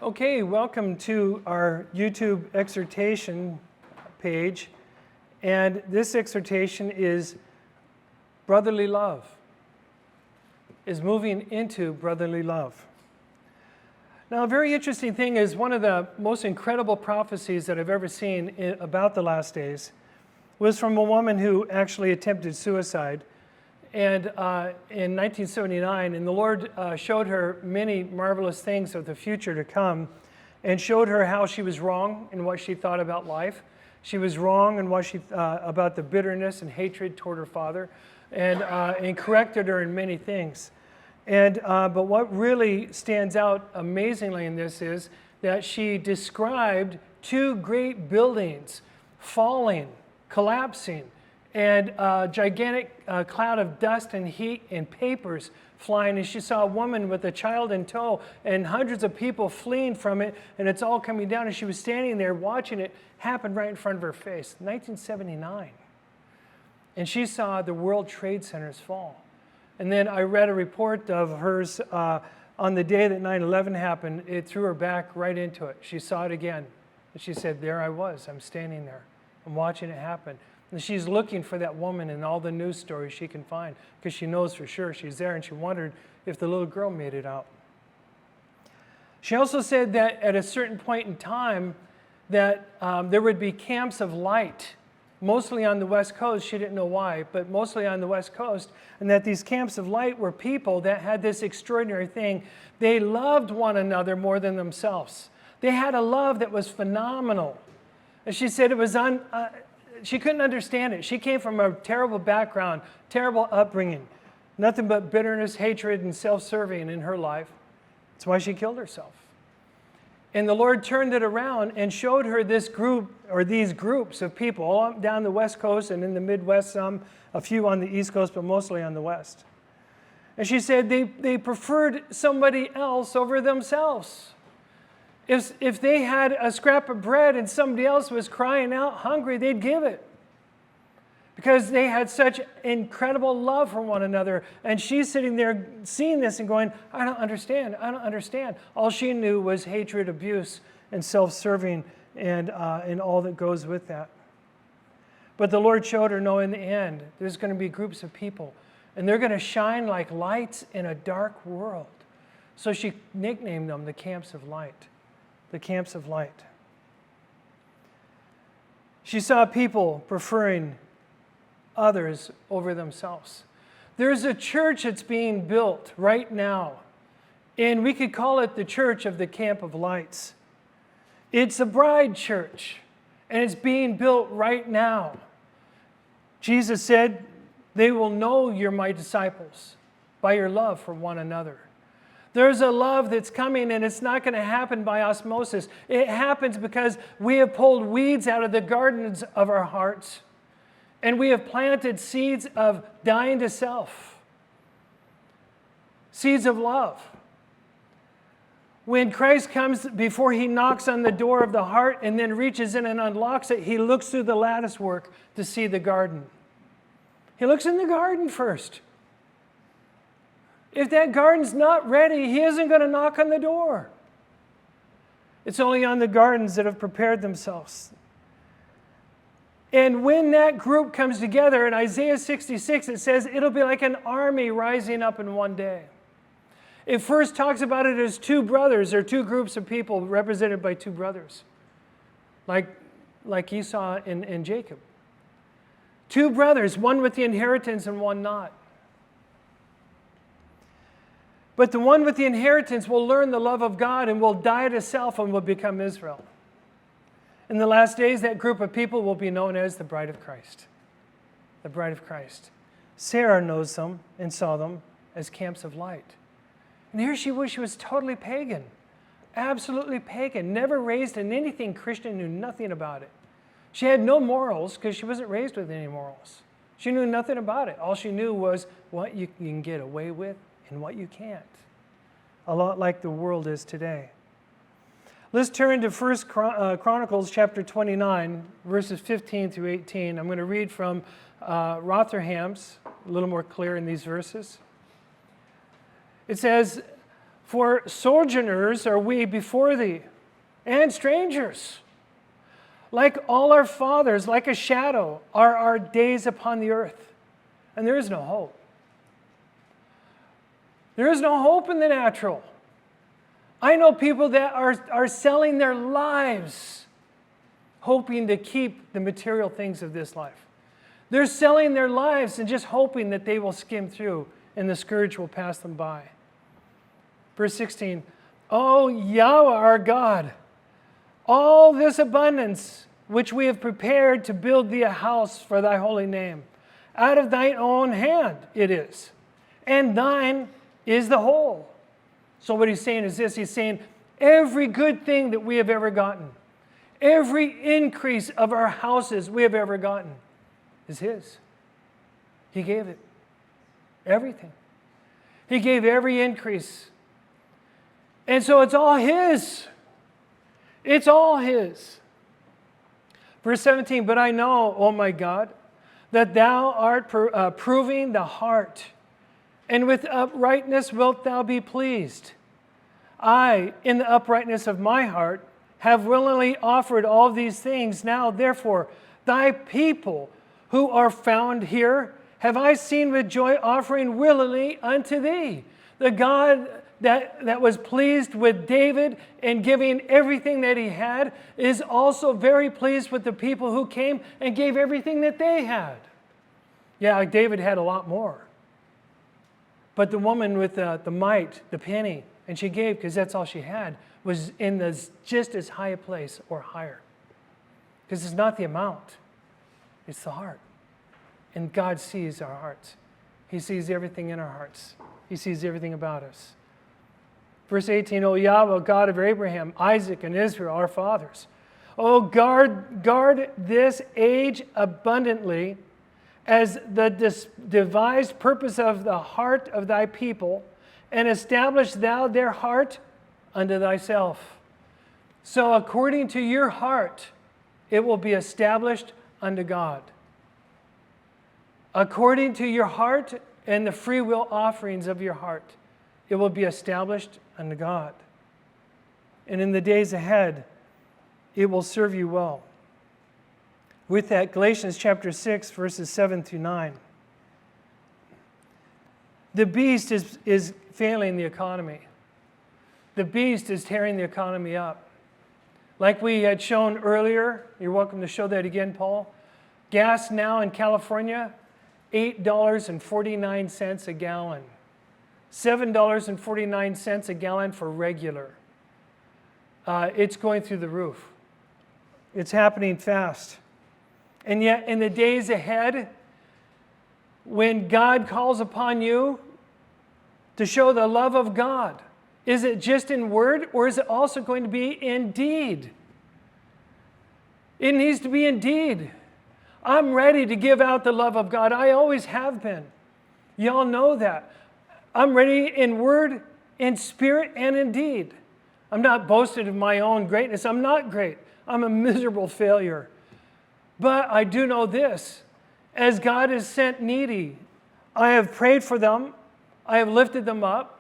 Okay, welcome to our YouTube exhortation page. And this exhortation is brotherly love, is moving into brotherly love. Now, a very interesting thing is one of the most incredible prophecies that I've ever seen about the last days was from a woman who actually attempted suicide. And in 1979, and the Lord showed her many marvelous things of the future to come and showed her how she was wrong in what she thought about life. She was wrong in what she about the bitterness and hatred toward her father, and corrected her in many things. And but what really stands out amazingly in this is that she described two great buildings falling, collapsing, and a gigantic cloud of dust and heat and papers flying. And she saw a woman with a child in tow and hundreds of people fleeing from it, and it's all coming down. And she was standing there watching it happen right in front of her face, 1979. And she saw the World Trade Centers fall. And then I read a report of hers on the day that 9/11 happened. It threw her back right into it. She saw it again. And she said, there I was. I'm standing there. I'm watching it happen. And she's looking for that woman in all the news stories she can find because she knows for sure she's there, and she wondered if the little girl made it out. She also said that at a certain point in time that there would be camps of light, mostly on the West Coast. She didn't know why, but mostly on the West Coast, and that these camps of light were people that had this extraordinary thing. They loved one another more than themselves. They had a love that was phenomenal. And she said it was she couldn't understand it. She came from a terrible background, terrible upbringing, nothing but bitterness, hatred, and self-serving in her life. That's why she killed herself. And the Lord turned it around and showed her this group, or these groups of people, all up down the West Coast and in the Midwest, some, a few on the East Coast, but mostly on the West. And she said they preferred somebody else over themselves. If they had a scrap of bread and somebody else was crying out hungry, they'd give it. Because they had such incredible love for one another. And she's sitting there seeing this and going, I don't understand, I don't understand. All she knew was hatred, abuse, and self-serving, and all that goes with that. But the Lord showed her, no, in the end, there's going to be groups of people, and they're going to shine like lights in a dark world. So she nicknamed them the camps of light. The camps of light. She saw people preferring others over themselves. There's a church that's being built right now, and we could call it the church of the camp of lights. It's a bride church, and it's being built right now. Jesus said, they will know you're my disciples by your love for one another. There's a love that's coming, and it's not going to happen by osmosis. It happens because we have pulled weeds out of the gardens of our hearts, and we have planted seeds of dying to self, seeds of love. When Christ comes, before he knocks on the door of the heart and then reaches in and unlocks it, he looks through the lattice work to see the garden. He looks in the garden first. If that garden's not ready, he isn't going to knock on the door. It's only on the gardens that have prepared themselves. And when that group comes together, in Isaiah 66, it says it'll be like an army rising up in one day. It first talks about it as two brothers, or two groups of people represented by two brothers, like Esau and Jacob. Two brothers, one with the inheritance and one not. But the one with the inheritance will learn the love of God and will die to self and will become Israel. In the last days, that group of people will be known as the bride of Christ. The bride of Christ. Sarah knows them and saw them as camps of light. And here she was totally pagan. Absolutely pagan. Never raised in anything Christian, knew nothing about it. She had no morals because she wasn't raised with any morals. She knew nothing about it. All she knew was what you can get away with and what you can't. A lot like the world is today. Let's turn to 1 Chronicles Chapter 29, verses 15 through 18. I'm going to read from Rotherham's, a little more clear in these verses. It says, For sojourners are we before thee, and strangers. Like all our fathers, like a shadow, are our days upon the earth. And there is no hope. There is no hope in the natural. I know people that are selling their lives hoping to keep the material things of this life. They're selling their lives and just hoping that they will skim through and the scourge will pass them by. Verse 16, O Yahweh our God, all this abundance which we have prepared to build thee a house for thy holy name, out of thine own hand it is, and thine is the whole. So what he's saying is this, he's saying every good thing that we have ever gotten, every increase of our houses we have ever gotten is his. He gave it. Everything. He gave every increase. And so it's all his. It's all his. Verse 17, but I know, O my God, that thou art proving the heart, and with uprightness wilt thou be pleased. I, in the uprightness of my heart, have willingly offered all these things. Now, therefore, thy people who are found here have I seen with joy offering willingly unto thee. The God that was pleased with David and giving everything that he had is also very pleased with the people who came and gave everything that they had. Yeah, David had a lot more. But the woman with the mite, the penny, and she gave because that's all she had, was in just as high a place or higher. Because it's not the amount, it's the heart. And God sees our hearts. He sees everything in our hearts. He sees everything about us. Verse 18, O Yahweh, God of Abraham, Isaac, and Israel, our fathers. O guard this age abundantly as the devised purpose of the heart of thy people, and establish thou their heart unto thyself. So according to your heart, it will be established unto God. According to your heart and the free will offerings of your heart, it will be established unto God. And in the days ahead, it will serve you well. With that, Galatians chapter 6, verses 7 through 9. The beast is failing the economy. The beast is tearing the economy up. Like we had shown earlier, you're welcome to show that again, Paul. Gas now in California, $8.49 a gallon. $7.49 a gallon for regular. It's going through the roof. It's happening fast. And yet, in the days ahead, when God calls upon you to show the love of God, is it just in word, or is it also going to be in deed? It needs to be in deed. I'm ready to give out the love of God. I always have been. Y'all know that. I'm ready in word, in spirit, and in deed. I'm not boasting of my own greatness. I'm not great. I'm a miserable failure. But I do know this. As God has sent needy, I have prayed for them. I have lifted them up.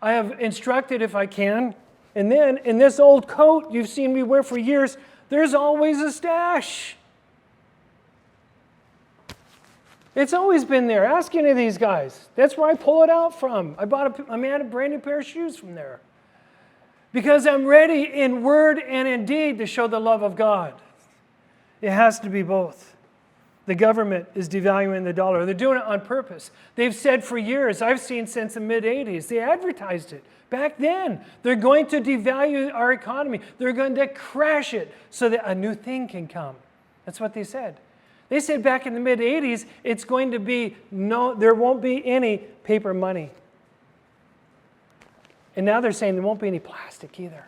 I have instructed if I can. And then in this old coat you've seen me wear for years, there's always a stash. It's always been there. Ask any of these guys. That's where I pull it out from. I bought a brand new pair of shoes from there. Because I'm ready in word and in deed to show the love of God. It has to be both. The government is devaluing the dollar. They're doing it on purpose. They've said for years, I've seen since the mid-'80s, they advertised it. Back then, they're going to devalue our economy. They're going to crash it so that a new thing can come. That's what they said. They said back in the mid-'80s, it's going to be there won't be any paper money. And now they're saying there won't be any plastic either.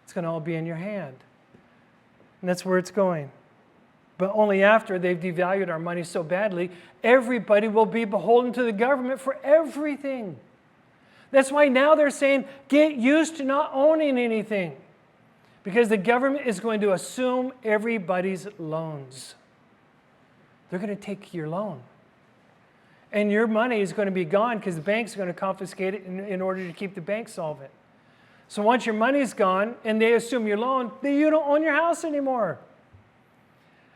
It's going to all be in your hand. And that's where it's going. But only after they've devalued our money so badly, everybody will be beholden to the government for everything. That's why now they're saying, get used to not owning anything. Because the government is going to assume everybody's loans. They're going to take your loan. And your money is going to be gone because the bank's going to confiscate it in order to keep the bank solvent. So once your money's gone and they assume your loan, then you don't own your house anymore.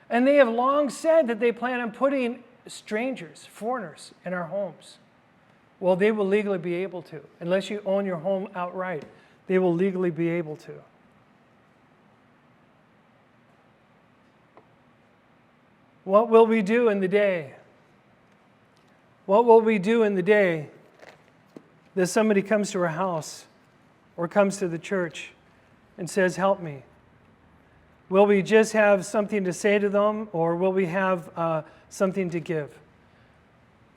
And they have long said that they plan on putting strangers, foreigners, in our homes. Well, they will legally be able to. Unless you own your home outright, they will legally be able to. What will we do in the day? What will we do in the day that somebody comes to our house or comes to the church and says, help me? Will we just have something to say to them, or will we have something to give?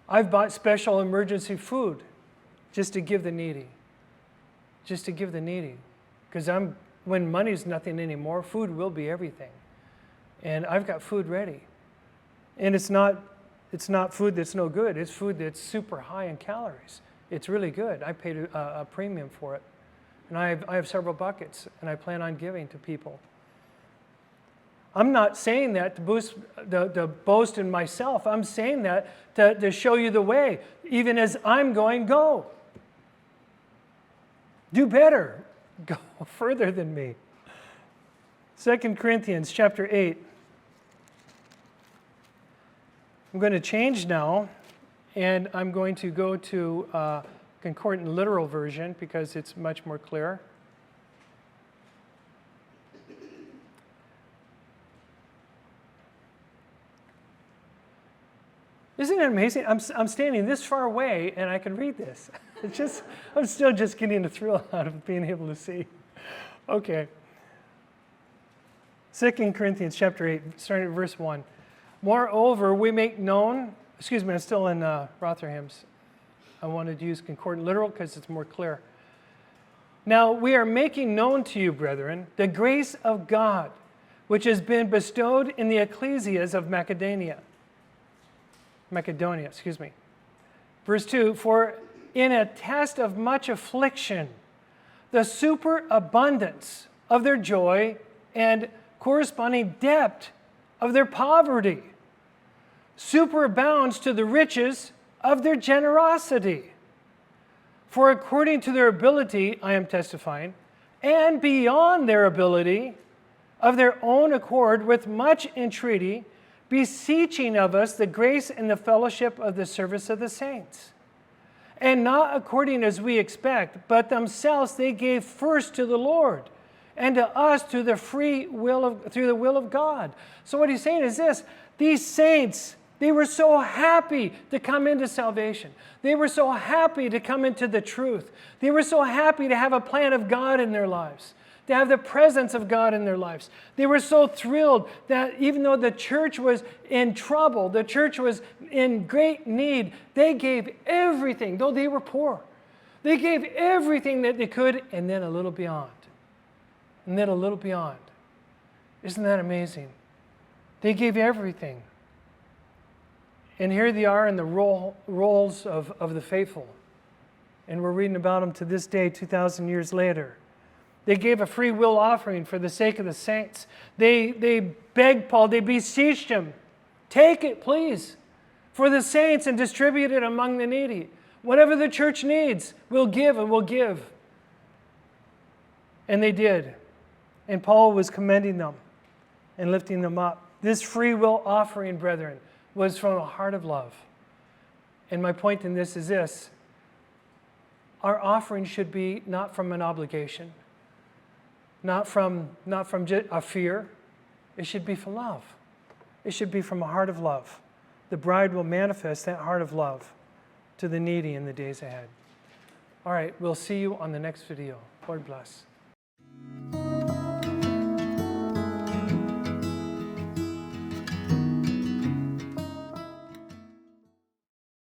I've bought special emergency food just to give the needy. Just to give the needy. Because when money's nothing anymore, food will be everything. And I've got food ready. And it's not food that's no good. It's food that's super high in calories. It's really good. I paid a premium for it. And I have several buckets, and I plan on giving to people. I'm not saying that to boast in myself. I'm saying that to show you the way. Even as I'm going, go. Do better. Go further than me. 2 Corinthians chapter 8. I'm going to change now, and I'm going to go to Concordant Literal Version because it's much more clear. Isn't it amazing? I'm standing this far away and I can read this. It's just, I'm still just getting a thrill out of being able to see. Okay. 2 Corinthians chapter 8, starting at verse 1. Moreover, we make known, I'm still in Rotherham's. I wanted to use Concordant Literal because it's more clear. Now, we are making known to you, brethren, the grace of God, which has been bestowed in the ecclesias of Macedonia. Verse 2, for in a test of much affliction, the superabundance of their joy and corresponding depth of their poverty superabounds to the riches of their generosity. For according to their ability, I am testifying, and beyond their ability, of their own accord, with much entreaty, beseeching of us the grace and the fellowship of the service of the saints. And not according as we expect, but themselves they gave first to the Lord, and to us through the will of God. So what he's saying is this: these saints, they were so happy to come into salvation. They were so happy to come into the truth. They were so happy to have a plan of God in their lives, to have the presence of God in their lives. They were so thrilled that even though the church was in trouble, the church was in great need, they gave everything, though they were poor. They gave everything that they could, and then a little beyond. And then a little beyond. Isn't that amazing? They gave everything. And here they are in the rolls of the faithful. And we're reading about them to this day, 2,000 years later. They gave a free will offering for the sake of the saints. They begged Paul, they beseeched him, take it, please, for the saints and distribute it among the needy. Whatever the church needs, we'll give and we'll give. And they did. And Paul was commending them and lifting them up. This free will offering, brethren, was from a heart of love. And my point in this is this: our offering should be not from an obligation, not from just a fear. It should be from love. It should be from a heart of love. The bride will manifest that heart of love to the needy in the days ahead. All right, we'll see you on the next video. Lord bless.